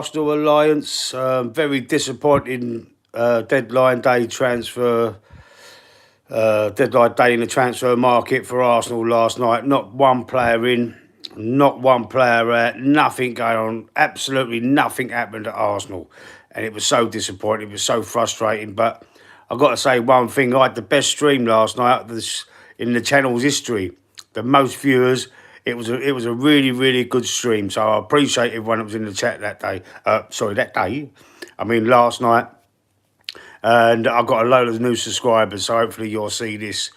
Arsenal alliance. Very disappointing deadline day transfer. Deadline day in the transfer market for Arsenal last night. Not one player in, not one player out. Nothing going on. Absolutely nothing happened at Arsenal, and it was so disappointing. It was so frustrating. But I've got to say one thing: I had the best stream last night in the channel's history. The most viewers. It was a really good stream. So I appreciate everyone that was in the chat that day. That day. I mean last night. And I've got a load of new subscribers, so hopefully you'll see this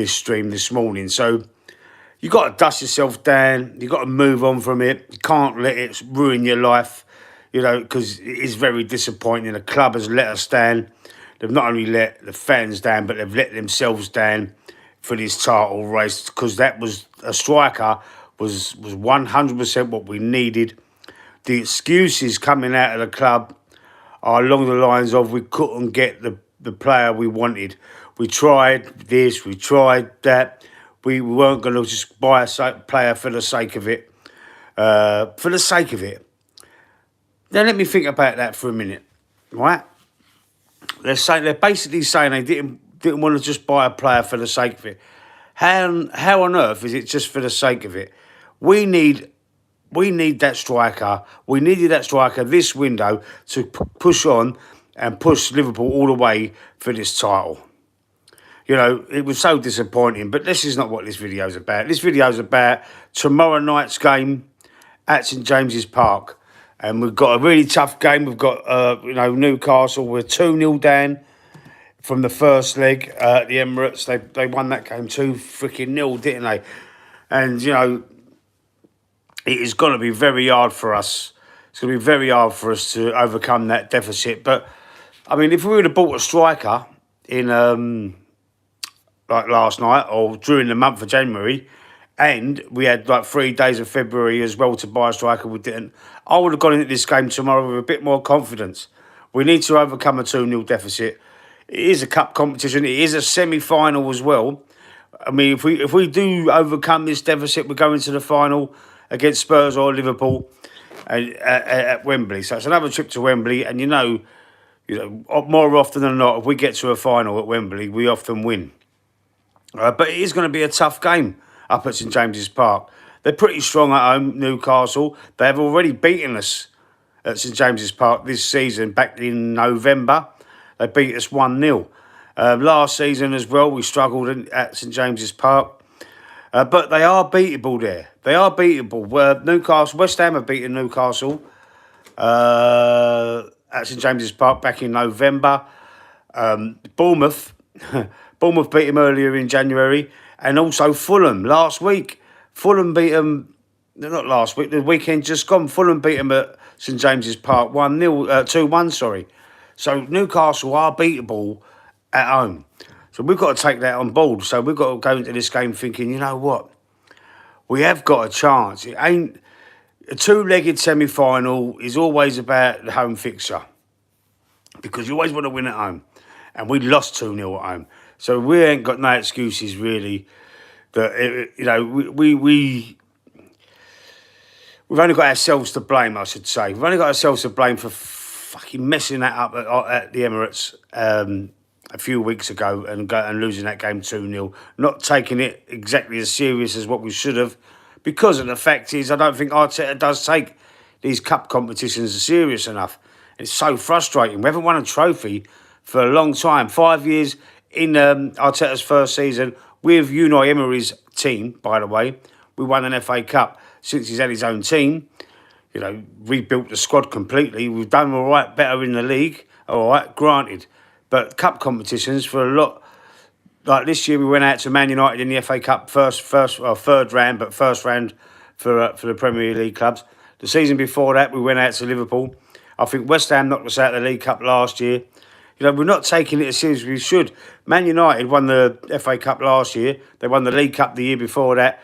stream this morning. So you got to dust yourself down. You got to move on from it. You can't let it ruin your life, because it is very disappointing. The club has let us down. They've not only let the fans down, but they've let themselves down for this title race, because that was a striker was 100% what we needed. The excuses coming out of the club are along the lines of we couldn't get the player we wanted. We tried this, we tried that. We weren't going to just buy a player for the sake of it. For the sake of it. Now let me think about that for a minute, right? They're basically saying they didn't want to just buy a player for the sake of it. How on earth is it just for the sake of it? We need that striker. We needed that striker this window to push on and push Liverpool all the way for this title. It was so disappointing. But this is not what this video is about. This video is about tomorrow night's game at St James's Park. And we've got a really tough game. We've got, Newcastle. We're 2-0 down from the first leg at the Emirates. They won that game 2-0, didn't they? And, it is going to be very hard for us. It's going to be very hard for us to overcome that deficit. But, I mean, if we would have bought a striker in, like last night or during the month of January, and we had like 3 days of February as well to buy a striker, we didn't. I would have gone into this game tomorrow with a bit more confidence. We need to overcome a 2-0 deficit. It is a cup competition. It is a semi-final as well. I mean, if we do overcome this deficit, we're going to the final against Spurs or Liverpool at Wembley. So it's another trip to Wembley, and more often than not, if we get to a final at Wembley, we often win. But it is going to be a tough game up at St James's Park. They're pretty strong at home, Newcastle. They have already beaten us at St James's Park this season, back in November. They beat us 1-0. Last season as well, we struggled at St James's Park. But they are beatable there. They are beatable. West Ham have beaten Newcastle at St James's Park back in November. Bournemouth beat them earlier in January. And also Fulham last week. Fulham beat them, not last week, the weekend just gone. Fulham beat them at St James's Park 2-1, sorry. So Newcastle are beatable at home. So we've got to take that on board. So we've got to go into this game thinking, you know what? We have got a chance. It ain't a two-legged semi-final is always about the home fixture, because you always want to win at home. And we lost 2-0 at home. So we ain't got no excuses really. We've only got ourselves to blame, I should say. We've only got ourselves to blame for fucking messing that up at the Emirates a few weeks ago and losing that game 2-0. Not taking it exactly as serious as what we should have, because of the fact is I don't think Arteta does take these cup competitions serious enough. It's so frustrating. We haven't won a trophy for a long time. 5 years in Arteta's first season with Unai Emery's team, by the way. We won an FA Cup since he's had his own team. Rebuilt the squad completely. We've done all right, better in the league. All right, granted. But cup competitions for a lot, like this year we went out to Man United in the FA Cup third round, but first round for the Premier League clubs. The season before that we went out to Liverpool. I think West Ham knocked us out of the League Cup last year. We're not taking it as serious as we should. Man United won the FA Cup last year. They won the League Cup the year before that.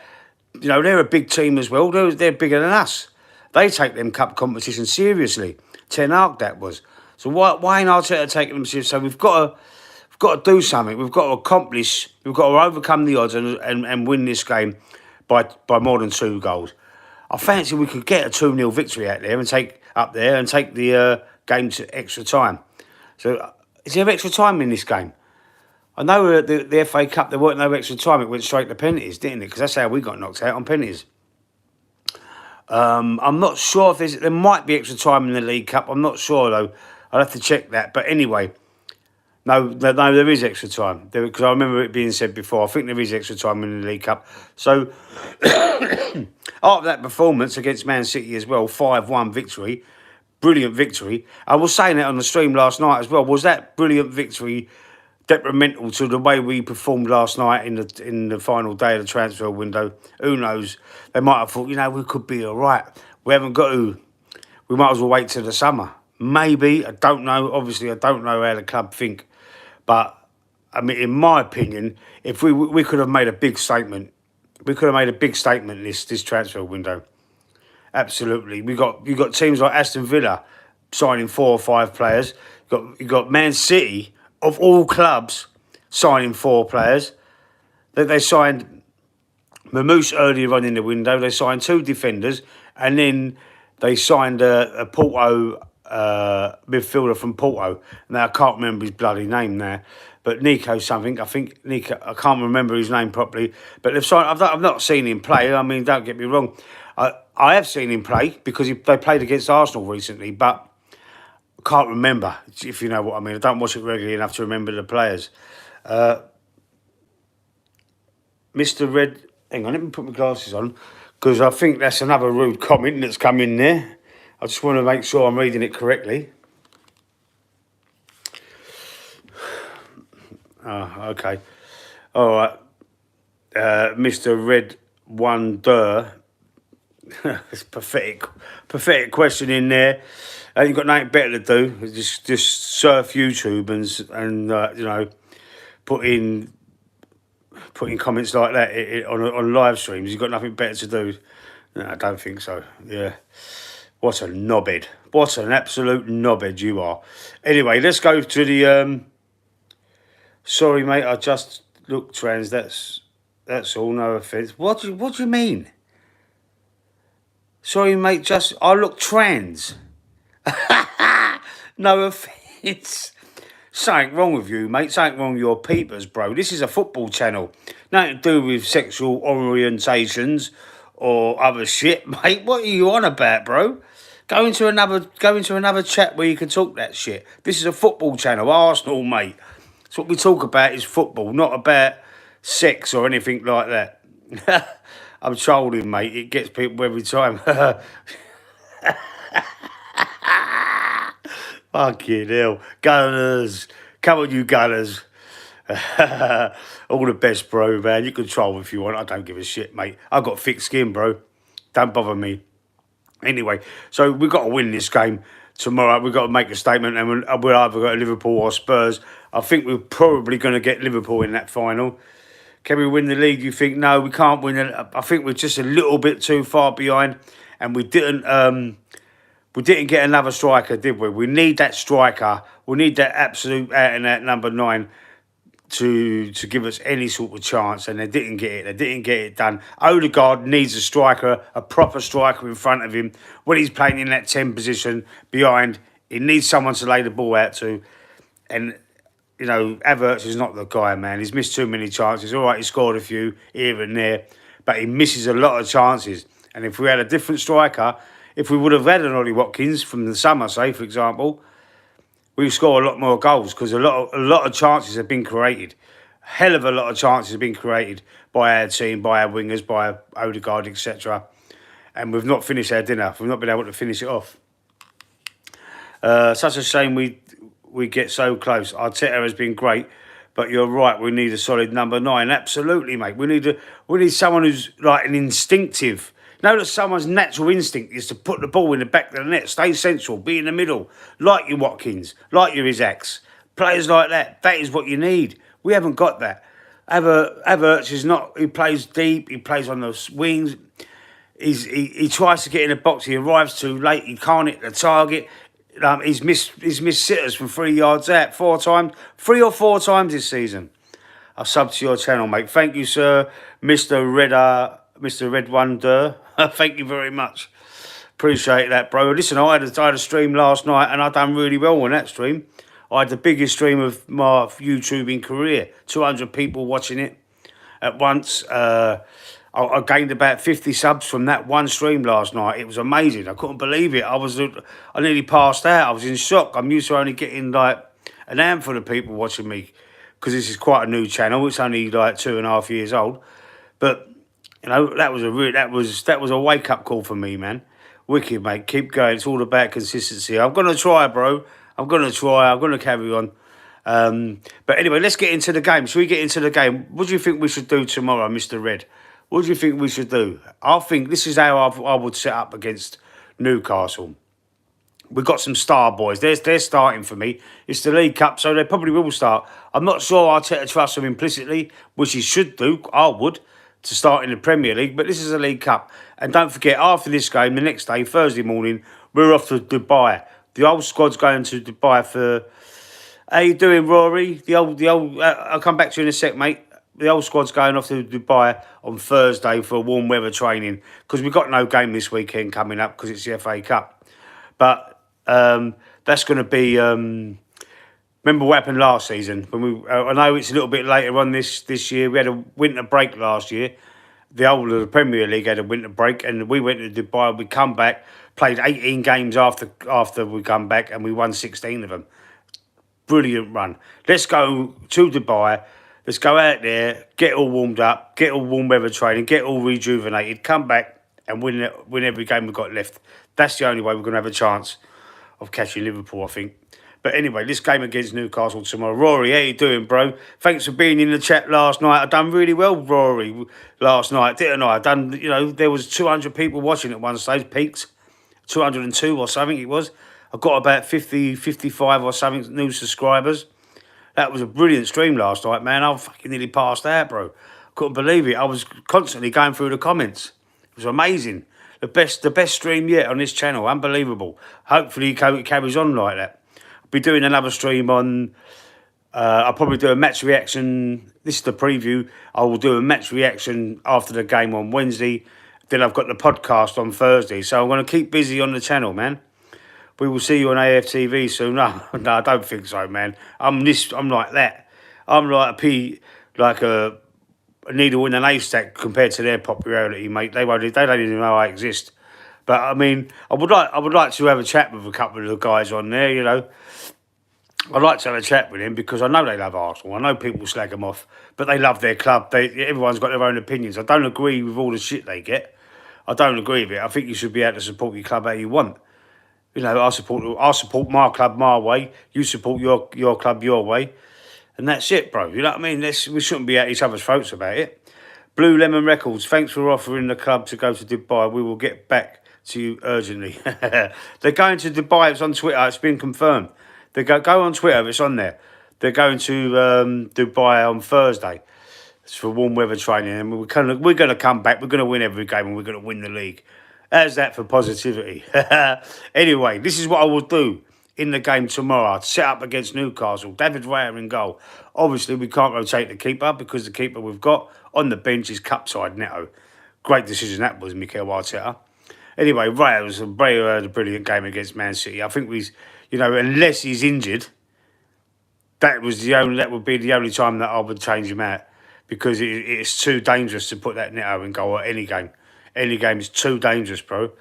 They're a big team as well. They're bigger than us. They take them cup competitions seriously. Ten Hag, that was. So why ain't Arteta taking them seriously? So we've got to do something. We've got to accomplish. We've got to overcome the odds and win this game by more than 2 goals. I fancy we could get a 2-0 victory out there and take up there and take the game to extra time. So, is there extra time in this game? I know at the FA Cup there weren't no extra time. It went straight to penalties, didn't it? Because that's how we got knocked out, on penalties. I'm not sure if there might be extra time in the League Cup. I'm not sure though. I'll have to check that. But anyway, no, there is extra time because I remember it being said before. I think there is extra time in the League Cup. So after that performance against Man City as well, 5-1 victory, brilliant victory. I was saying that on the stream last night as well. Was that brilliant victory detrimental to the way we performed last night in the final day of the transfer window? Who knows? They might have thought, we could be all right. We haven't got to. We might as well wait till the summer. Maybe. I don't know. Obviously, I don't know how the club think. But, I mean, in my opinion, if we could have made a big statement. We could have made a big statement this transfer window. Absolutely. You got teams like Aston Villa signing 4 or 5 players. You got Man City, of all clubs, signing 4 players. They signed Mamouche earlier on in the window. They signed 2 defenders, and then they signed a Porto midfielder from Porto. Now I can't remember his bloody name now, but Nico something. I think Nico. I can't remember his name properly. But they've signed. I've not seen him play. I mean, don't get me wrong. I have seen him play because they played against Arsenal recently, but can't remember, if you know what I mean. I don't watch it regularly enough to remember the players. Mr. Red, hang on, let me put my glasses on, because I think that's another rude comment that's come in there. I just want to make sure I'm reading it correctly. Okay. All right. Mr. Red Wonder. It's pathetic question in there. You've got nothing better to do. Just surf YouTube and put in comments like that on live streams. You've got nothing better to do. No, I don't think so. Yeah. What a knobhead. What an absolute knobhead you are. Anyway, let's go to the sorry mate, I just look trans, that's all, no offence. What do you mean? Sorry mate, I look trans. No offence. Something wrong with you, mate. Something wrong with your peepers, bro. This is a football channel. Nothing to do with sexual orientations or other shit, mate. What are you on about, bro? Go into another chat where you can talk that shit. This is a football channel, Arsenal, mate. So what we talk about is football, not about sex or anything like that. I'm trolling, mate. It gets people every time. Fucking hell. Gunners. Come on, you Gunners. All the best, bro, man. You can troll if you want. I don't give a shit, mate. I've got thick skin, bro. Don't bother me. Anyway, so we've got to win this game tomorrow. We've got to make a statement, and we're either got Liverpool or Spurs. I think we're probably going to get Liverpool in that final. Can we win the league? You think? No, we can't win it. I think we're just a little bit too far behind, and we didn't get another striker, did we? We need that striker. We need that absolute out-and-out number 9 to give us any sort of chance, and they didn't get it. They didn't get it done. Odegaard needs a striker, a proper striker in front of him. When he's playing in that 10 position behind, he needs someone to lay the ball out to. And, Havertz is not the guy, man. He's missed too many chances. All right, he scored a few here and there, but he misses a lot of chances. And if we had a different striker, if we would have had an Ollie Watkins from the summer, say, for example, we score a lot more goals because a lot of chances have been created. Hell of a lot of chances have been created by our team, by our wingers, by Odegaard, etc. And we've not finished our dinner. We've not been able to finish it off. Such a shame we get so close. Arteta has been great, but you're right. We need a solid number 9. Absolutely, mate. We need someone who's like an instinctive. Know that someone's natural instinct is to put the ball in the back of the net, stay central, be in the middle, like your Watkins, like your Isaacs. Players like that, that is what you need. We haven't got that. Havertz is not, he plays deep, he plays on the wings. He tries to get in the box, he arrives too late, he can't hit the target. He's missed sitters from 3 yards out 3 or 4 times this season. I'll sub to your channel, mate. Thank you, sir, Mr. Red Wonder. Thank you very much. Appreciate that, bro. Listen, I had a stream last night and I done really well on that stream. I had the biggest stream of my YouTubing career. 200 people watching it at once. I gained about 50 subs from that one stream last night. It was amazing. I couldn't believe it. I nearly passed out. I was in shock. I'm used to only getting like an handful of people watching me because this is quite a new channel. It's only like 2.5 years old. But you know, that was a wake up call for me, man. Wicked, mate. Keep going. It's all about consistency. I'm gonna try, bro. I'm gonna try. I'm gonna carry on. But anyway, let's get into the game. Shall we get into the game? What do you think we should do tomorrow, Mr. Red? What do you think we should do? I think this is how I would set up against Newcastle. We've got some star boys. They're starting for me. It's the League Cup, so they probably will start. I'm not sure Arteta trusts them implicitly, which he should do. I would, to start in the Premier League. But this is a League Cup. And don't forget, after this game, the next day, Thursday morning, we're off to Dubai. The old squad's going to Dubai for... How you doing, Rory? The old. I'll come back to you in a sec, mate. The old squad's going off to Dubai on Thursday for warm weather training because we've got no game this weekend coming up because it's the FA Cup. But that's going to be... remember what happened last season? When I know it's a little bit later on this year. We had a winter break last year. The Premier League had a winter break and we went to Dubai. We come back, played 18 games after we come back and we won 16 of them. Brilliant run. Let's go to Dubai. Let's go out there, get all warmed up, get all warm weather training, get all rejuvenated, come back and win every game we've got left. That's the only way we're going to have a chance of catching Liverpool, I think. But anyway, this game against Newcastle tomorrow. Rory, how you doing, bro? Thanks for being in the chat last night. I done really well, Rory, last night, didn't I? There was 200 people watching at one stage, peaked. 202 or something it was. I got about 50, 55 or something new subscribers. That was a brilliant stream last night, man. I fucking nearly passed out, bro. Couldn't believe it. I was constantly going through the comments. It was amazing. The best stream yet on this channel. Unbelievable. Hopefully it carries on like that. I'll be doing another stream on... I'll probably do a match reaction. This is the preview. I will do a match reaction after the game on Wednesday. Then I've got the podcast on Thursday. So I'm going to keep busy on the channel, man. We will see you on AFTV soon. No, I don't think so, man. I'm like that. I'm like a needle in an haystack compared to their popularity, mate. They don't even know I exist. But I mean, I would like to have a chat with a couple of the guys on there. You know, I'd like to have a chat with them because I know they love Arsenal. I know people slag them off, but they love their club. Everyone's got their own opinions. I don't agree with all the shit they get. I don't agree with it. I think you should be able to support your club how you want. You know, I support my club my way. You support your club your way. And that's it, bro. You know what I mean? We shouldn't be at each other's throats about it. Blue Lemon Records, thanks for offering the club to go to Dubai. We will get back to you urgently. They're going to Dubai. It's on Twitter. It's been confirmed. They go on Twitter. It's on there. They're going to Dubai on Thursday. It's for warm weather training. And we're going to come back. We're going to win every game and we're going to win the league. How's that for positivity? Anyway, this is what I will do in the game tomorrow. I'd set up against Newcastle. David Raya in goal. Obviously, we can't rotate the keeper because the keeper we've got on the bench is Cupside Neto. Great decision that was, Mikel Arteta. Anyway, Raya was a brilliant game against Man City. I think unless he's injured, that would be the only time that I would change him out because it's too dangerous to put that Neto in goal at any game. Any game is too dangerous, bro.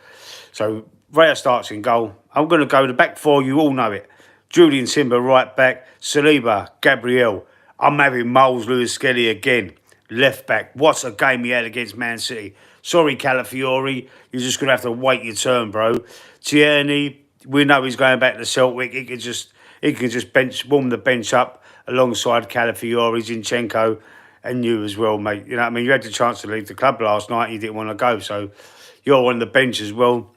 So Raya starts in goal. I'm going to go the back four. You all know it. Julian Timber right back. Saliba, Gabriel. I'm having Moles Lewis Skelly again. Left back. What a game he had against Man City. Sorry, Calafiori. You're just going to have to wait your turn, bro. Tierney. We know he's going back to Celtic. He can just warm the bench up alongside Calafiori, Zinchenko. And you as well, mate. You know what I mean? You had the chance to leave the club last night. You didn't want to go. So you're on the bench as well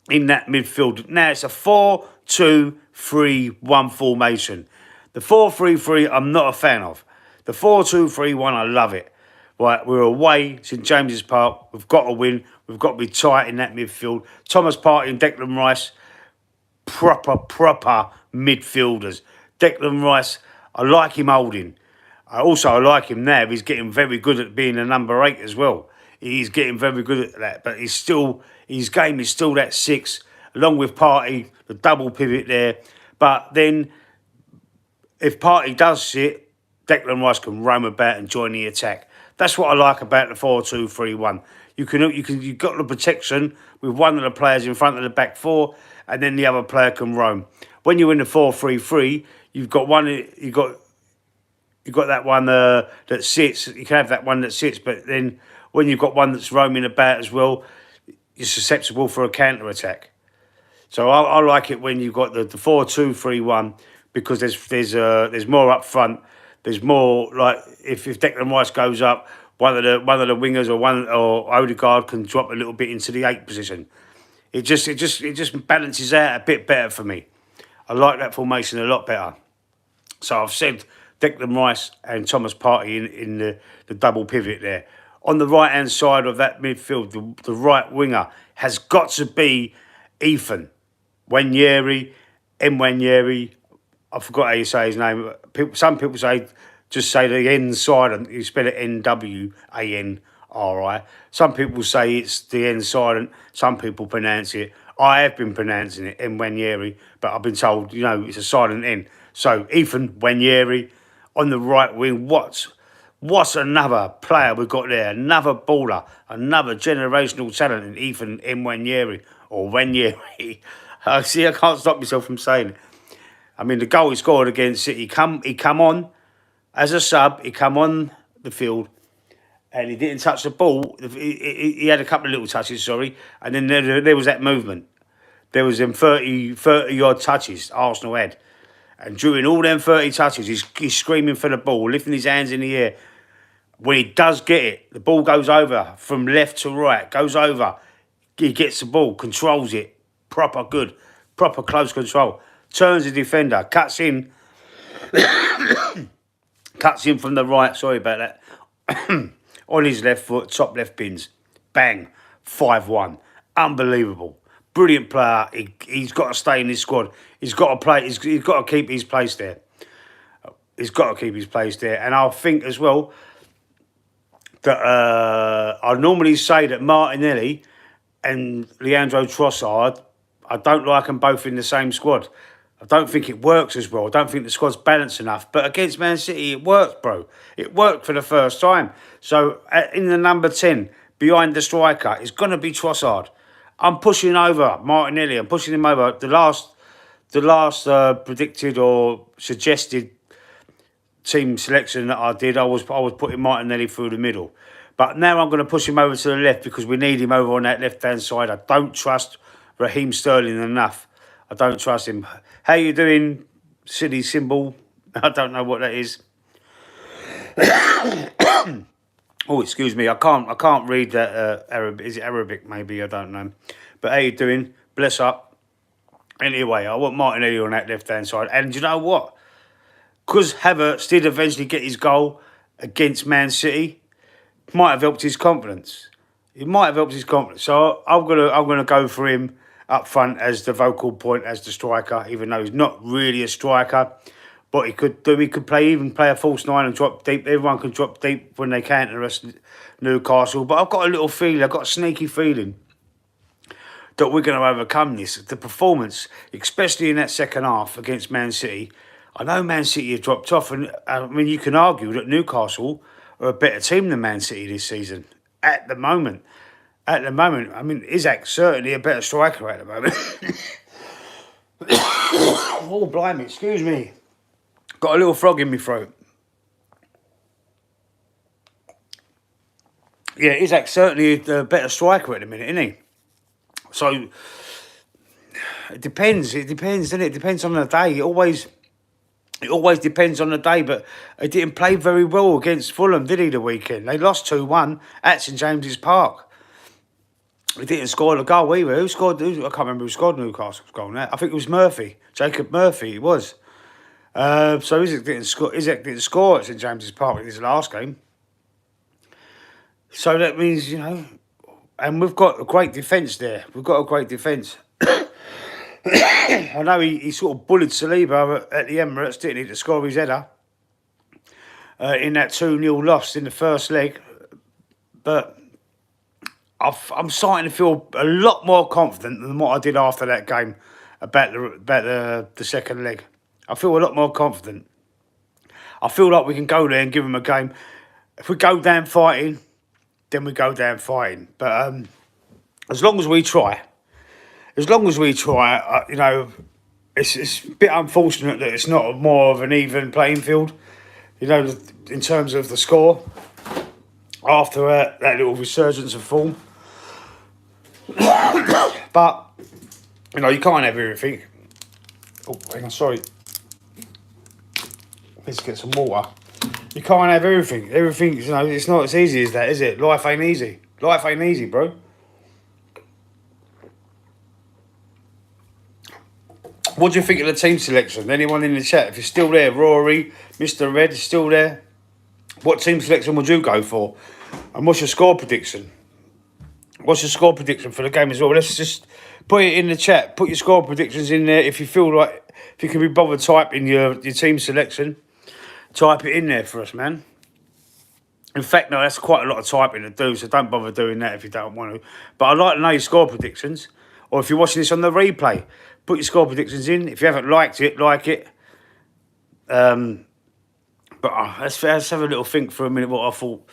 in that midfield. Now, it's a 4-2-3-1 formation. The 4-3-3, I'm not a fan of. The 4-2-3-1, I love it. Right, we're away. St James's Park. We've got to win. We've got to be tight in that midfield. Thomas Partey and Declan Rice, proper midfielders. Declan Rice, I like him holding. I like him now. He's getting very good at being a number 8 as well. He's getting very good at that, but his game is still that 6, along with Partey, the double pivot there. But then, if Partey does sit, Declan Rice can roam about and join the attack. That's what I like about the 4-2-3-1. You've got the protection with one of the players in front of the back four, and then the other player can roam. When you're in the 4-3-3, you've got that one that sits. You can have that one that sits, but then when you've got one that's roaming about as well, you're susceptible for a counter attack. So I like it when you've got the 4-2-3-1 because there's more up front. There's more, like if Declan Rice goes up, one of the wingers or Odegaard can drop a little bit into the 8 position. It just balances out a bit better for me. I like that formation a lot better. So I've said Declan Rice and Thomas Partey in the double pivot there. On the right hand side of that midfield, the right winger has got to be Ethan Nwaneri. I forgot how you say his name. Some people just say the N silent. You spell it Nwanri. Some people say it's the N silent. Some people pronounce it. I have been pronouncing it Nwaneri, but I've been told, it's a silent N. So Ethan Nwaneri on the right wing. What's another player we've got there? Another baller, another generational talent in Ethan Nwaneri or Nwaneri. See, I can't stop myself from saying it. I mean, the goal he scored against City, he come on as a sub, he come on the field, and he didn't touch the ball. He had a couple of little touches, sorry, and then there was that movement. There was them 30-odd touches Arsenal had. And during all them 30 touches, he's screaming for the ball, lifting his hands in the air. When he does get it, the ball goes over from left to right, goes over. He gets the ball, controls it, proper good, proper close control. Turns the defender, cuts in from the right, sorry about that, on his left foot, top left bins. Bang, 5-1. Unbelievable. Brilliant player. He's got to stay in this squad. He's got to play. He's got to keep his place there. He's got to keep his place there. And I think as well that I normally say that Martinelli and Leandro Trossard, I don't like them both in the same squad. I don't think it works as well. I don't think the squad's balanced enough. But against Man City, it worked, bro. It worked for the first time. So in the number 10, behind the striker, it's going to be Trossard. I'm pushing over Martinelli. I'm pushing him over. The last predicted or suggested team selection that I did, I was putting Martinelli through the middle. But now I'm going to push him over to the left because we need him over on that left-hand side. I don't trust Raheem Sterling enough. I don't trust him. How you doing, silly symbol? I don't know what that is. Oh, excuse me. I can't read that Arabic. Is it Arabic? Maybe, I don't know. But how you doing? Bless up. Anyway, I want Martinelli on that left-hand side. And you know what? Because Havertz did eventually get his goal against Man City, might have helped his confidence. It might have helped his confidence. So I'm gonna go for him up front as the vocal point, as the striker, even though he's not really a striker. But he could play a false 9 and drop deep. Everyone can drop deep when they counter us, Newcastle. But I've got a little feeling, I've got a sneaky feeling that we're going to overcome this. The performance, especially in that second half against Man City. I know Man City have dropped off, and I mean, you can argue that Newcastle are a better team than Man City this season. At the moment, I mean, Isak's certainly a better striker at the moment. Oh, blimey, excuse me. Got a little frog in my throat. Yeah, Isak's certainly a better striker at the minute, isn't he? So, it depends, doesn't it? It depends on the day. It always depends on the day, but he didn't play very well against Fulham, did he, the weekend? They lost 2-1 at St James's Park. He didn't score the goal either. I can't remember who scored Newcastle's goal now. I think it was Murphy, Jacob Murphy, it was. So Isak didn't score at St James's Park in his last game. So that means, and we've got a great defence there. We've got a great defence. I know he sort of bullied Saliba at the Emirates, didn't he, to score his header in that 2-0 loss in the first leg. But I'm starting to feel a lot more confident than what I did after that game about the second leg. I feel a lot more confident. I feel like we can go there and give them a game. If we go down fighting, then we go down fighting. But as long as we try, it's a bit unfortunate that it's not more of an even playing field. In terms of the score after that little resurgence of form. But you can't have everything. Oh, hang on, sorry. Let's get some water. You can't have everything. Everything, it's not as easy as that, is it? Life ain't easy. Life ain't easy, bro. What do you think of the team selection? Anyone in the chat? If you're still there, Rory, Mr. Red is still there. What team selection would you go for? And what's your score prediction? What's your score prediction for the game as well? Let's just put it in the chat. Put your score predictions in there. If you feel like, if you can be bothered typing your team selection, type it in there for us, man. In fact, no, that's quite a lot of typing to do, so don't bother doing that if you don't want to. But I'd like to know your score predictions. Or if you're watching this on the replay, put your score predictions in. If you haven't liked it, like it. But let's have a little think for a minute what I thought.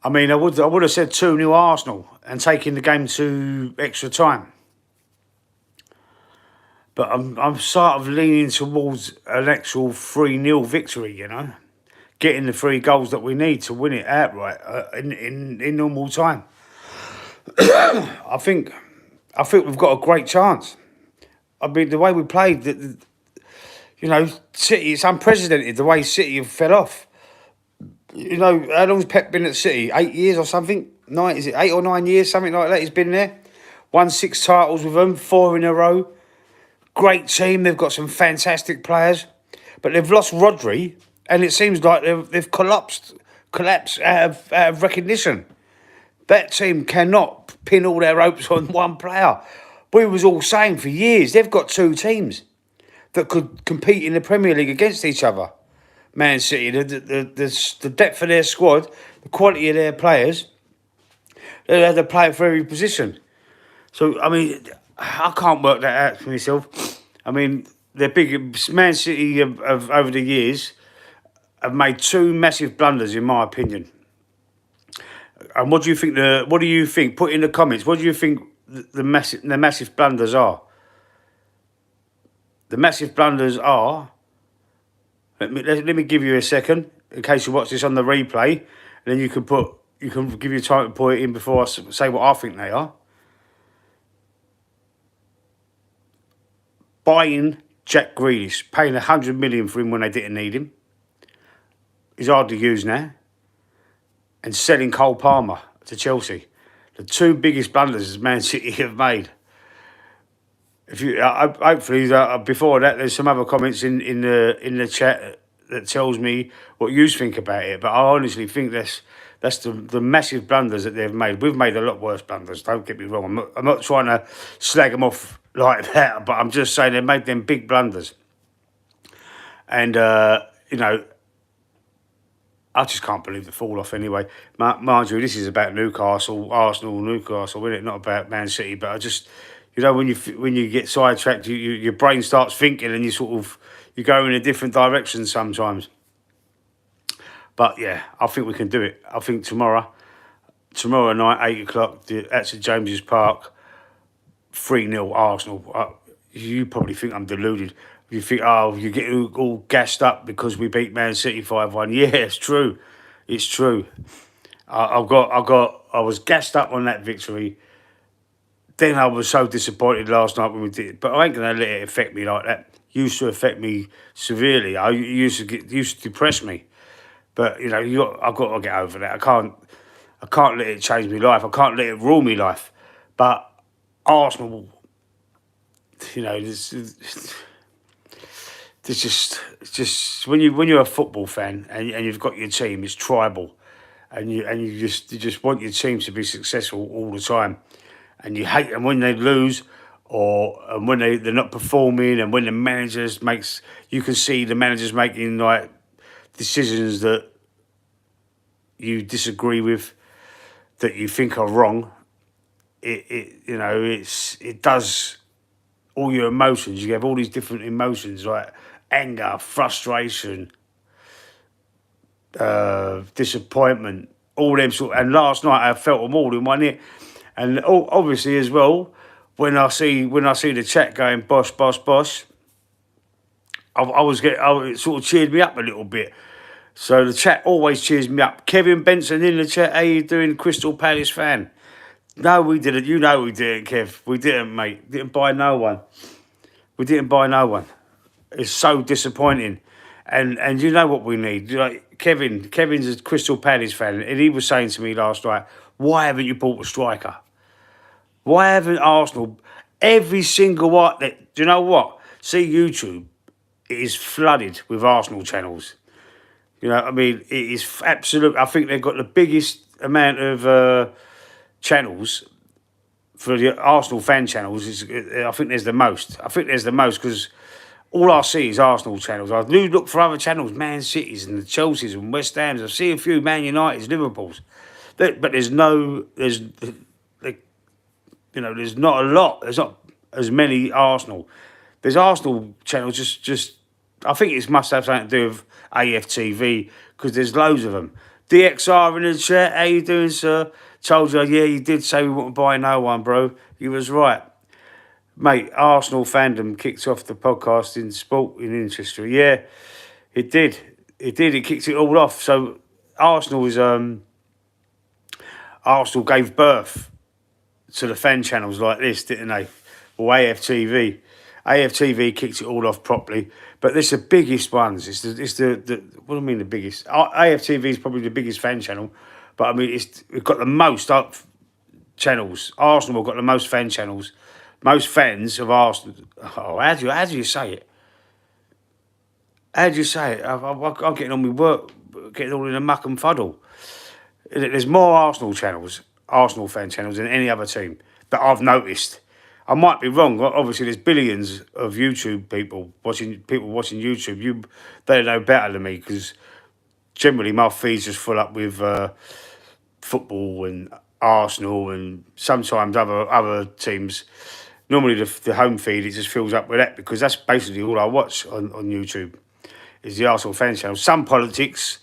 I mean, I would have said 2-0 Arsenal and taking the game to extra time. But I'm sort of leaning towards an actual 3-0 victory, Getting the 3 goals that we need to win it outright in normal time. I think we've got a great chance. I mean, the way we played, City, it's unprecedented the way City have fell off. How long's Pep been at City? 8 years or something? 9, is it 8 or 9 years? Something like that. He's been there. Won 6 titles with them, 4 in a row. Great team. They've got some fantastic players. But they've lost Rodri, and it seems like they've collapsed out of recognition. That team cannot pin all their hopes on one player. We was all saying for years, they've got 2 teams that could compete in the Premier League against each other. Man City, the depth of their squad, the quality of their players, they had a player for every position. So, I mean, I can't work that out for myself. I mean, they're big. Man City have over the years have made 2 massive blunders, in my opinion. And what do you think? Put in the comments. What do you think the massive blunders are? The massive blunders are. Let me give you a second in case you watch this on the replay, and then you can give you time to put it in before I say what I think they are. Buying Jack Grealish, paying 100 million for him when they didn't need him. He's hardly used now. And selling Cole Palmer to Chelsea. The 2 biggest blunders Man City have made. If you hopefully before that, there's some other comments in the chat that tells me what you think about it. But I honestly think that's the massive blunders that they've made. We've made a lot worse blunders. Don't get me wrong. I'm not trying to slag them off like that, but I'm just saying they made them big blunders. And I just can't believe the fall off anyway. Mind you, this is about Newcastle, Arsenal, Newcastle, isn't it? Not about Man City. But I just, when you get sidetracked, your brain starts thinking and you go in a different direction sometimes. But yeah, I think we can do it. I think tomorrow night, 8 o'clock at St James's Park, 3-0 Arsenal. You probably think I'm deluded. You think, you get all gassed up because we beat Man City 5-1. Yeah, it's true. It's true. I was gassed up on that victory. Then I was so disappointed last night when we did it. But I ain't going to let it affect me like that. Used to affect me severely. I used to depress me. But I've got to get over that. I can't let it change my life. I can't let it rule my life. But Arsenal, it's just when you're a football fan and you've got your team, it's tribal, and you just want your team to be successful all the time, and you hate them when they lose, and when they're not performing, and when you can see the managers making like decisions that you disagree with, that you think are wrong, it does all your emotions. You have all these different emotions like anger, frustration, disappointment, all them sort. And last night I felt them all in one hit. And obviously as well, when I see the chat going boss, boss, boss, it sort of cheered me up a little bit. So the chat always cheers me up. Kevin Benson in the chat, how you doing, Crystal Palace fan? No, we didn't. You know we didn't, Kev. We didn't, mate. Didn't buy no one. We didn't buy no one. It's so disappointing. And you know what we need? Like Kevin's a Crystal Palace fan, and he was saying to me last night, why haven't you bought a striker? Why haven't Arsenal every single one? Do you know what? See YouTube, it is flooded with Arsenal channels. You know, I mean, it is absolute. I think they've got the biggest amount of channels for the Arsenal fan channels. I think there's the most. I think there's the most because all I see is Arsenal channels. I do look for other channels, Man Cities and the Chelseas and West Hams. I see a few Man Uniteds, Liverpools, but there's not a lot. There's not as many Arsenal. There's Arsenal channels. Just I think it must have something to do with AFTV because there's loads of them. DXR in the chat. How you doing, sir? Told you, yeah, you did say we wouldn't buy no one, bro. You was right. Mate, Arsenal fandom kicked off the podcast in sport in industry. Yeah, it did. It did. It kicked it all off. So Arsenal gave birth to the fan channels like this, didn't they? Or AFTV. AFTV kicked it all off properly. But this is the biggest ones. It's the what do I mean the biggest? AFTV is probably the biggest fan channel. But I mean, we've got the most channels. Arsenal have got the most fan channels. Most fans of Arsenal. Oh, how do you say it? How do you say it? I'm getting on with work, getting all in a muck and fuddle. There's more Arsenal fan channels than any other team that I've noticed. I might be wrong. Obviously, there's billions of YouTube people watching YouTube. They know better than me because generally my feed's just full up with football and Arsenal and sometimes other teams. Normally the home feed, it just fills up with that because that's basically all I watch on YouTube is the Arsenal fan channel. Some politics.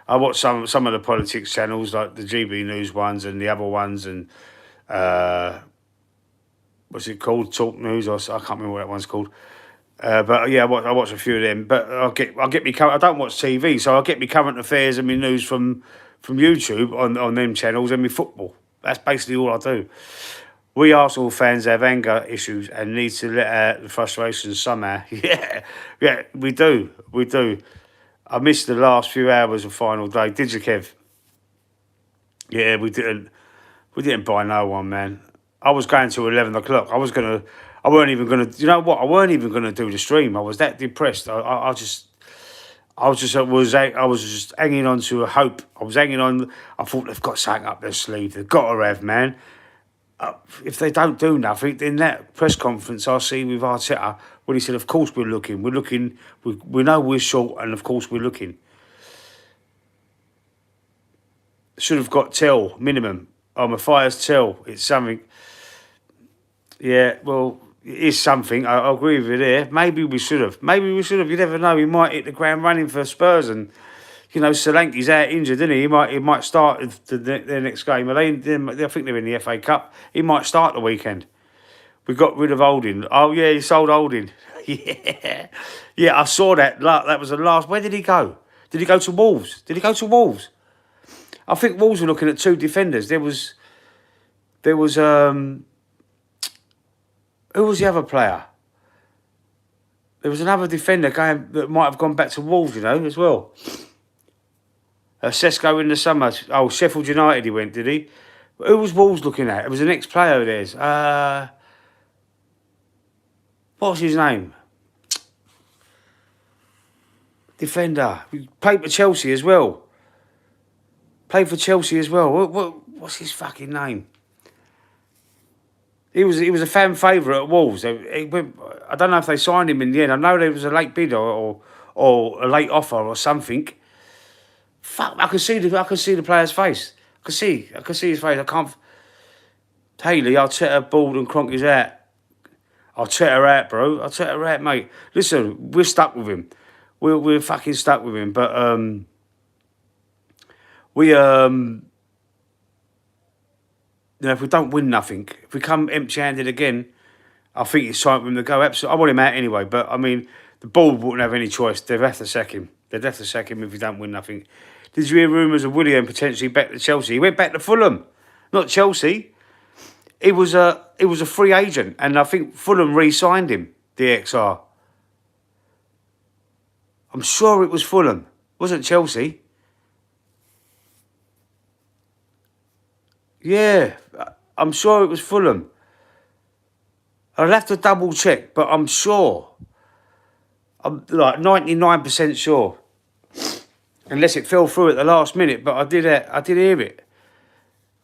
I watch some of the politics channels like the GB News ones and the other ones and what's it called? Talk News or I can't remember what that one's called. But yeah, I watch a few of them. But I don't watch TV, so I get my current affairs and my news from YouTube on them channels and my football. That's basically all I do. We Arsenal fans have anger issues and need to let out the frustrations somehow. Yeah, we do. I missed the last few hours of final day. Did you, Kev? Yeah, we didn't buy no one, man. I was going to 11 o'clock. I weren't even gonna. You know what? I weren't even gonna do the stream. I was that depressed. I was just hanging on to a hope. I was hanging on. I thought they've got something up their sleeve. They've got to have, man. If they don't do nothing, then that press conference I see with Arteta, when he said, of course we're looking, we know we're short, and of course we're looking. Should have got Tell, minimum. Oh, Matthias Tell, it's something. Yeah, well, it is something. I agree with you there. Maybe we should have. You never know. He might hit the ground running for Spurs and... You know, Solanke's out injured, isn't he? He might start their next game. I think they're in the FA Cup. He might start the weekend. We got rid of Holding. Oh, yeah, he sold Holding. Yeah, I saw that. That was the last. Where did he go? Did he go to Wolves? I think Wolves were looking at two defenders. There was who was the other player? There was another defender that might have gone back to Wolves, you know, as well. Sesko in the summer. Oh, Sheffield United he went, did he? Who was Wolves looking at? It was an ex-player of theirs. What's his name? Defender. He played for Chelsea as well. What's his fucking name? He was a fan favourite at Wolves. I don't know if they signed him in the end. I know there was a late bid or a late offer or something. Fuck, I can see the player's face. I can see his face. I can't. Haley, I'll set her bald and Cronky's out. I'll set her out, bro. I'll set her out, mate. Listen, we're stuck with him. We're fucking stuck with him. But if we don't win nothing, if we come empty-handed again, I think it's time for him to go. Absolutely, I want him out anyway. But I mean, the board wouldn't have any choice. They'd have to sack him. They'd have to sack him if we don't win nothing. Did you hear rumours of William potentially back to Chelsea? He went back to Fulham, not Chelsea. He was a free agent, and I think Fulham re-signed him. The XR. I'm sure it was Fulham. It wasn't Chelsea. Yeah, I'm sure it was Fulham. I'll have to double check, but I'm sure. I'm like 99% sure. Unless it fell through at the last minute, but I did hear it.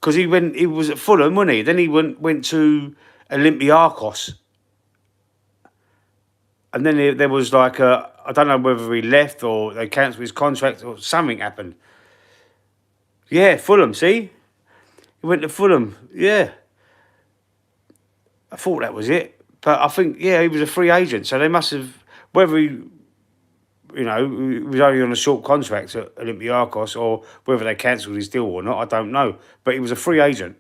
Because he was at Fulham, wasn't he? Then he went to Olympiacos. And then there was like I don't know whether he left or they cancelled his contract or something happened. Yeah, Fulham, see? He went to Fulham, yeah. I thought that was it. But I think, yeah, he was a free agent. So they must have, whether he was only on a short contract at Olympiacos or whether they cancelled his deal or not, I don't know. But he was a free agent.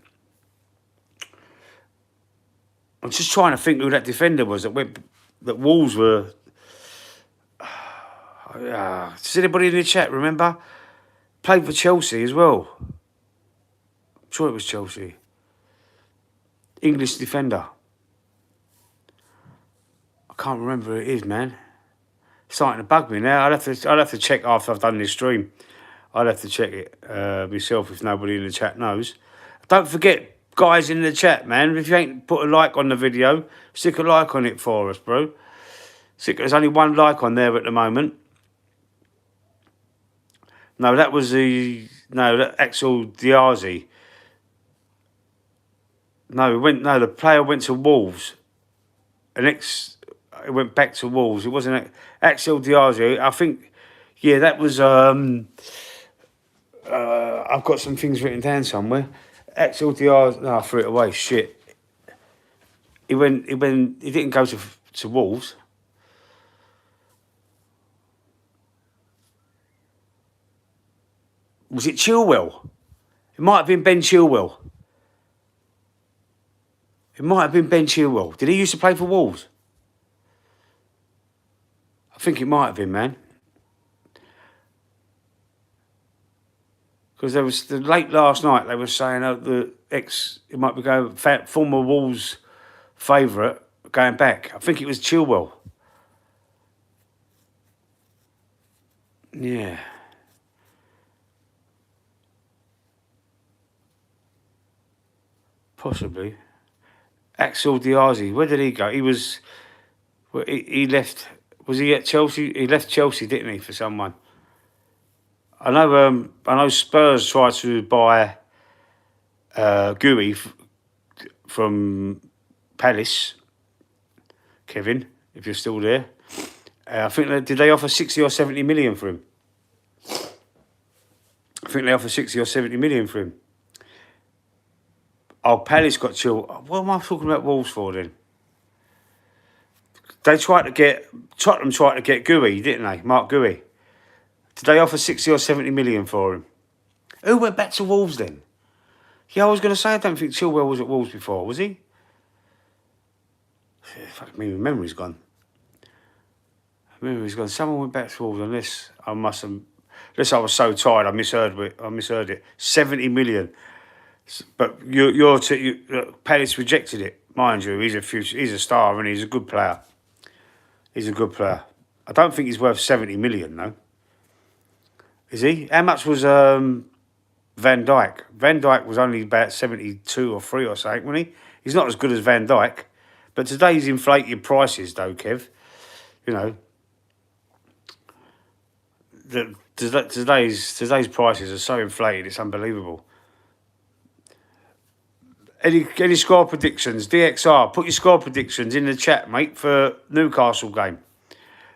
I'm just trying to think who that defender was that Wolves were. Does anybody in the chat remember? Played for Chelsea as well. I'm sure it was Chelsea. English defender. I can't remember who it is, man. It's starting to bug me now. I'll have to check after I've done this stream. I'll have to check it myself if nobody in the chat knows. Don't forget, guys in the chat, man, if you ain't put a like on the video, stick a like on it for us, bro. There's only one like on there at the moment. No, that was that Axel Diazi. No, the player went to Wolves. It went back to Wolves. It wasn't Axel Diazi. I think, yeah, that was. I've got some things written down somewhere. Axel Diazi. No, I threw it away. Shit. He didn't go to Wolves. Was it Chilwell? It might have been Ben Chilwell. Did he used to play for Wolves? I think it might have been, man. Because there was late last night they were saying it might be going former Wolves favourite going back. I think it was Chilwell. Yeah. Possibly. Axel Diazi, where did he go? He left. Was he at Chelsea? He left Chelsea, didn't he, for someone? I know Spurs tried to buy Gui from Palace. Kevin, if you're still there. I think did they offer 60 or 70 million for him? I think they offered 60 or 70 million for him. Oh, Palace got Chilwell. What am I talking about Wolves for then? Tottenham tried to get Gui, didn't they? Mark Gui. Did they offer 60 or 70 million for him? Who went back to Wolves then? Yeah, I was going to say, I don't think Chilwell was at Wolves before, was he? Fuck me, my memory's gone. Someone went back to Wolves unless I was so tired, I misheard it. 70 million. But Palace rejected it, mind you. He's a star and he's a good player. I don't think he's worth 70 million though. Is he? How much was Van Dijk? Van Dijk was only about 72 or 3 or something, wasn't he? He's not as good as Van Dijk. But today's inflated prices though, Kev. You know. Today's prices are so inflated, it's unbelievable. Any score predictions? DXR, put your score predictions in the chat, mate, for Newcastle game.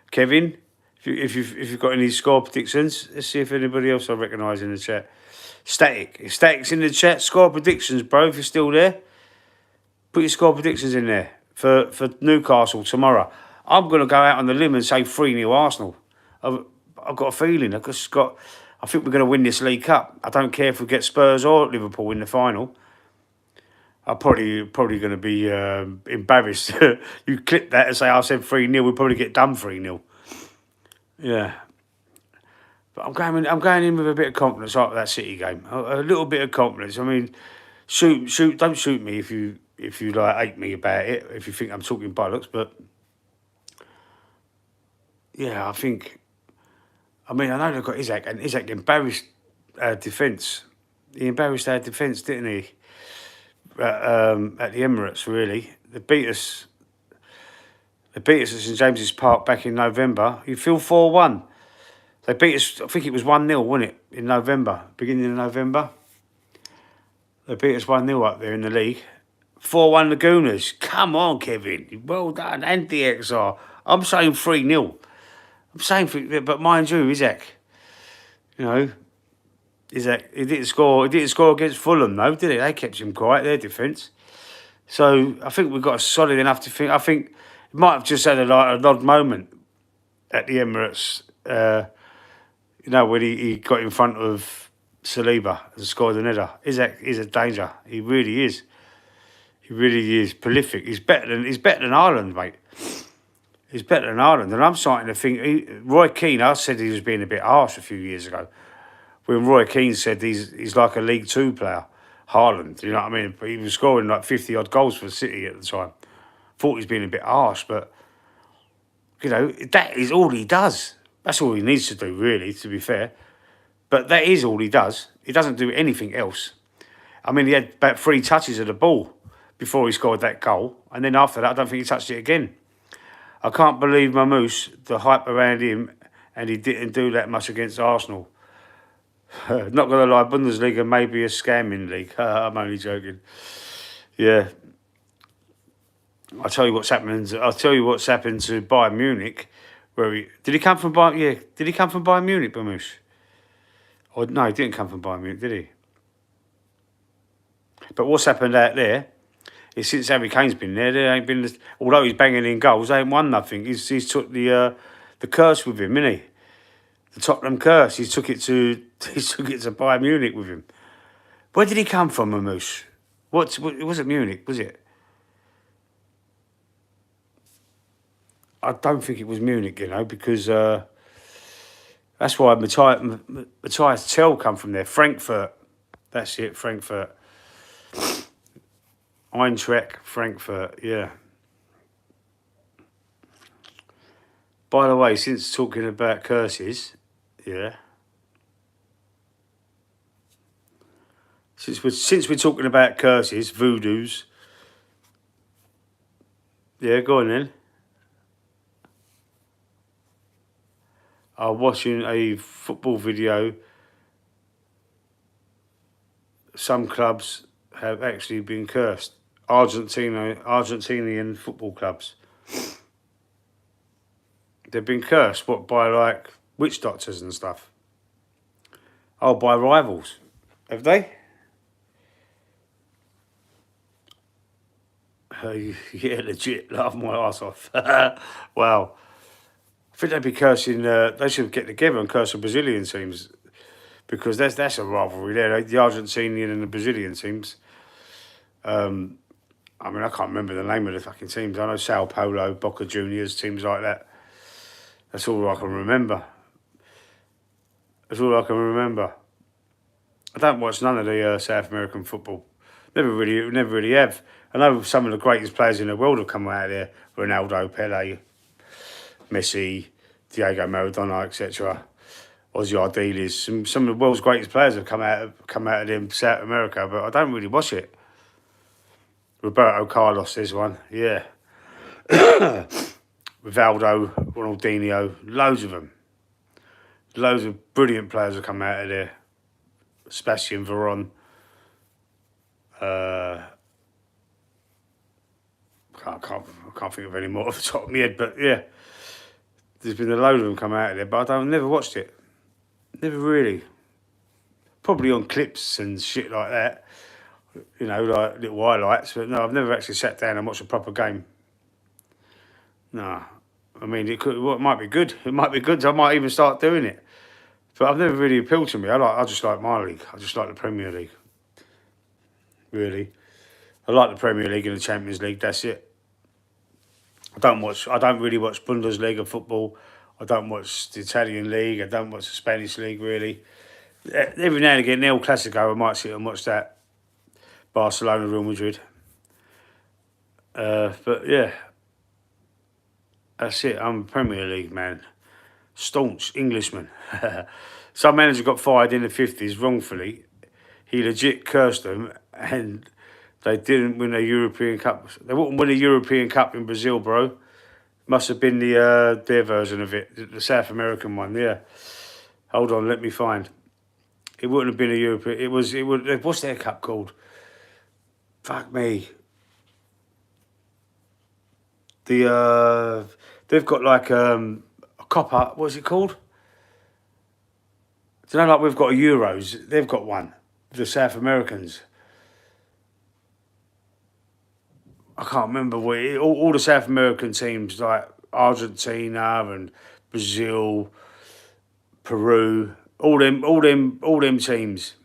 Kevin, If you've got any score predictions, let's see if anybody else I recognise in the chat. Static. If Static's in the chat, score predictions, bro. If you're still there, put your score predictions in there for Newcastle tomorrow. I'm going to go out on the limb and say 3-0 Arsenal. I've got a feeling. I think we're going to win this League Cup. I don't care if we get Spurs or Liverpool in the final. I'm probably going to be embarrassed. You clip that and say I said 3-0. We'll probably get done 3-0. Yeah. But I'm going in with a bit of confidence after that City game. A little bit of confidence. I mean, don't shoot me if you like hate me about it. If you think I'm talking bollocks, but yeah, I mean, I know they've got Isaac, and Isaac embarrassed our defence. He embarrassed our defence, didn't he? At the Emirates, really, they beat us. They beat us at St James's Park back in November. You feel 4-1. They beat us, I think it was 1-0, wasn't it, in November, beginning of November? They beat us 1-0 up there in the league. 4-1 Lagooners. Come on, Kevin. Well done. And DXR. I'm saying 3-0. I'm saying 3, but mind you, Isaac, you know, Isaac, he didn't score against Fulham, though, did he? They kept him quiet, their defence. So I think we've got a solid enough to think. I think it might have just had an odd moment at the Emirates. You know, when he got in front of Saliba and scored an header. Isaac is a danger. He really is. He really is prolific. He's better than Ireland, mate. He's better than Ireland. And I'm starting to think... Roy Keane, I said he was being a bit harsh a few years ago. When Roy Keane said he's like a League Two player. Haaland, you know what I mean? He was scoring like 50-odd goals for City at the time. Thought he's been a bit harsh, but... You know, that is all he does. That's all he needs to do, really, to be fair. But that is all he does. He doesn't do anything else. I mean, he had about 3 touches of the ball before he scored that goal. And then after that, I don't think he touched it again. I can't believe Mamouche, the hype around him, and he didn't do that much against Arsenal. Not going to lie, Bundesliga may be a scamming league. I'm only joking. Yeah. I'll tell you what's happened to Bayern Munich. Did he come from Bayern? Yeah, did he come from Bayern Munich, Mamouche? Or no, he didn't come from Bayern Munich, did he? But what's happened out there is since Harry Kane's been there ain't been. Although he's banging in goals, they ain't won nothing. He's took the curse with him, innit he? The Tottenham curse. He took it to Bayern Munich with him. Where did he come from, Mamouche? What was it? Munich? Was it? I don't think it was Munich, you know, because that's why Matthias Tell come from there. Frankfurt. That's it, Frankfurt. Eintracht Frankfurt, yeah. By the way, since talking about curses, yeah. Since we're talking about curses, voodoos. Yeah, go on then. I'm watching a football video. Some clubs have actually been cursed. Argentinian football clubs. They've been cursed, what, by like witch doctors and stuff? Oh, by rivals. Have they? Yeah, legit. Laugh my ass off. Wow. I think they'd be cursing. They should get together and curse the Brazilian teams, because that's a rivalry there. The Argentinian and the Brazilian teams. I mean, I can't remember the name of the fucking teams. I know Sao Paulo, Boca Juniors, teams like that. That's all I can remember. That's all I can remember. I don't watch none of the South American football. Never really have. I know some of the greatest players in the world have come out of there. Ronaldo, Pele, Messi, Diego Maradona, etc. Ozzy Ardiles. Some of the world's greatest players have come out of them South America, but I don't really watch it. Roberto Carlos, there's one, yeah. Rivaldo, Ronaldinho, loads of them. Loads of brilliant players have come out of there. Sebastian Veron. I can't think of any more off the top of my head, but yeah. there's been a load of them come out of there, but I've never watched it. Never really. Probably on clips and shit like that. You know, like little highlights. But no, I've never actually sat down and watched a proper game. No. I mean, it might be good. It might be good. So I might even start doing it. But I've never really appealed to me. I just like my league. I just like the Premier League. Really. I like the Premier League and the Champions League. That's it. I don't really watch Bundesliga football. I don't watch the Italian league. I don't watch the Spanish league really. Every now and again, El Clasico, I might sit and watch that. Barcelona, Real Madrid. But yeah, that's it. I'm a Premier League man. Staunch Englishman. Some manager got fired in the 50s wrongfully. He legit cursed them, and they didn't win a European Cup. They wouldn't win a European Cup in Brazil, bro. Must have been their version of it, the South American one. Yeah. Hold on, let me find. It wouldn't have been a European. It would. What's their cup called? Fuck me. They've got like a copper. What's it called? Do you know, like we've got a Euros. They've got one. The South Americans. I can't remember all the South American teams like Argentina and Brazil, Peru, all them teams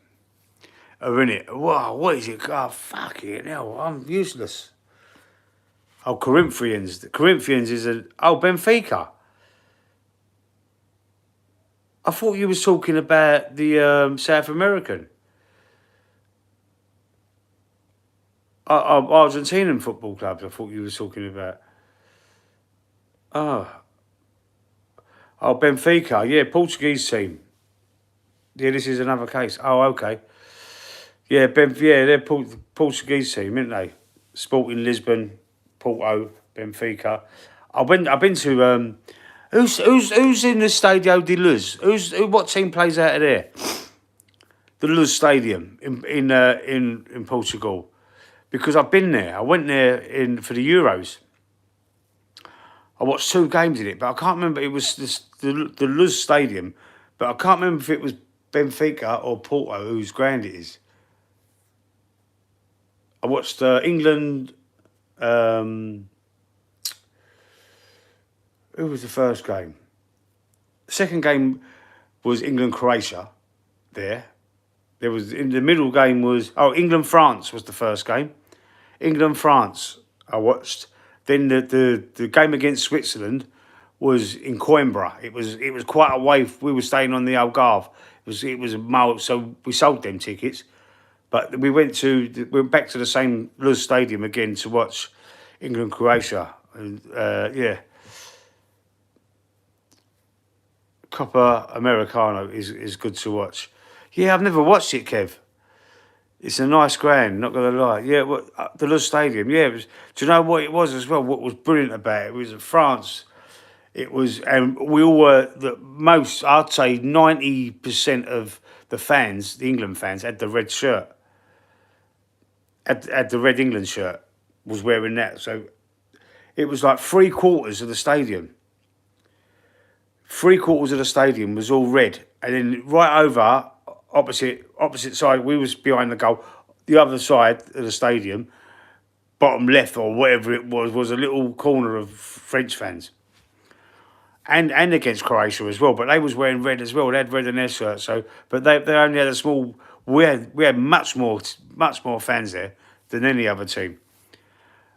are in it. Wow, what is it? Oh, fuck it, hell, I'm useless. Oh, Corinthians. The Corinthians is Benfica. I thought you was talking about the South American. Argentinian football clubs, I thought you were talking about. Oh, Benfica, yeah, Portuguese team. Yeah, this is another case. Oh, okay. Yeah, they're Portuguese team, aren't they? Sporting Lisbon, Porto, Benfica. I've been to who's in the Stadio de Luz? What team plays out of there? The Luz Stadium in Portugal. Because I've been there. I went there for the Euros. I watched 2 games in it, but I can't remember. It was the Luz Stadium, but I can't remember if it was Benfica or Porto whose ground it is. I watched England. Who was the first game? The second game was England-Croatia. There was in the middle game was England-France was the first game. England-France I watched. Then the game against Switzerland was in Coimbra. It was quite a way. We were staying on the Algarve. It was a mile, so we sold them tickets. But we went back to the same Luz Stadium again to watch England-Croatia. And yeah. Copa Americano is good to watch. Yeah, I've never watched it, Kev. It's a nice ground, not going to lie. Yeah, the Luz Stadium, yeah. Do you know what it was as well? What was brilliant about it was in France. It was, and we all were, I'd say 90% of the fans, the England fans, had the red shirt. Had the red England shirt, was wearing that. So it was like 3/4 of the stadium. 3/4 of the stadium was all red. And then right over, opposite side, we was behind the goal. The other side of the stadium, bottom left or whatever it was a little corner of French fans. And against Croatia as well, but they was wearing red as well. They had red in their shirt, but they only had a small. We had much more fans there than any other team.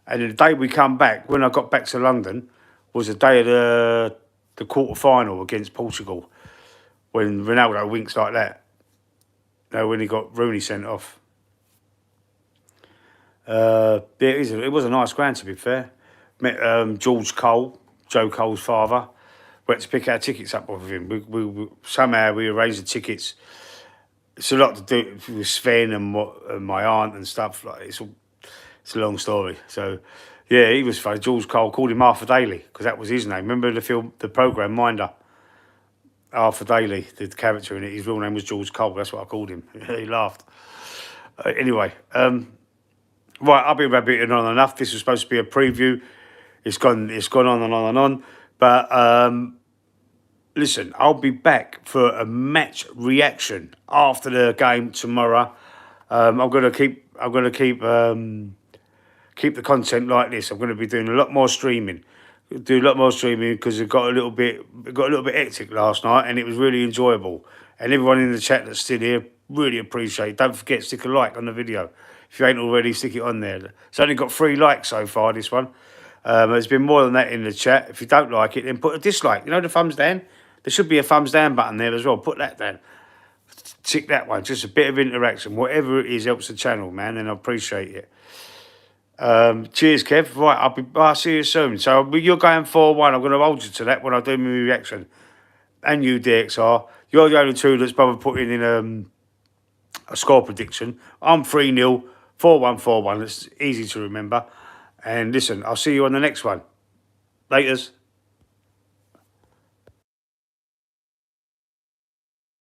And the day we come back, when I got back to London, was the day of the quarter final against Portugal, when Ronaldo winks like that. No, when he got Rooney sent off. It was a nice ground, to be fair. Met George Cole, Joe Cole's father. We had to pick our tickets up off of him. We somehow we arranged the tickets. It's a lot to do with Sven and my aunt and stuff. Like it's a long story. So yeah, he was funny. George Cole called him Arthur Daly because that was his name. Remember the programme Minder? Arthur Daly, the character in it. His real name was George Cole. That's what I called him. He laughed. Anyway, right. I've been rabbiting on enough. This was supposed to be a preview. It's gone on and on and on. But listen, I'll be back for a match reaction after the game tomorrow. I'm gonna keep the content like this. I'm gonna be doing a lot more streaming. Do a lot more streaming because it got a little bit hectic last night, and it was really enjoyable. And everyone in the chat that's still here, really appreciate it. Don't forget, stick a like on the video. If you ain't already, stick it on there. It's only got 3 likes so far, this one. There's been more than that in the chat. If you don't like it, then put a dislike. You know the thumbs down? There should be a thumbs down button there as well. Put that down. Tick that one. Just a bit of interaction. Whatever it is helps the channel, man, and I appreciate it. Cheers, Kev. Right, I'll see you soon. So you're going 4-1. I'm going to hold you to that when I do my reaction. And you, DXR. You're the only two that's bothered putting in a score prediction. I'm 3-0, 4-1, 4-1. It's easy to remember. And listen, I'll see you on the next one. Laters.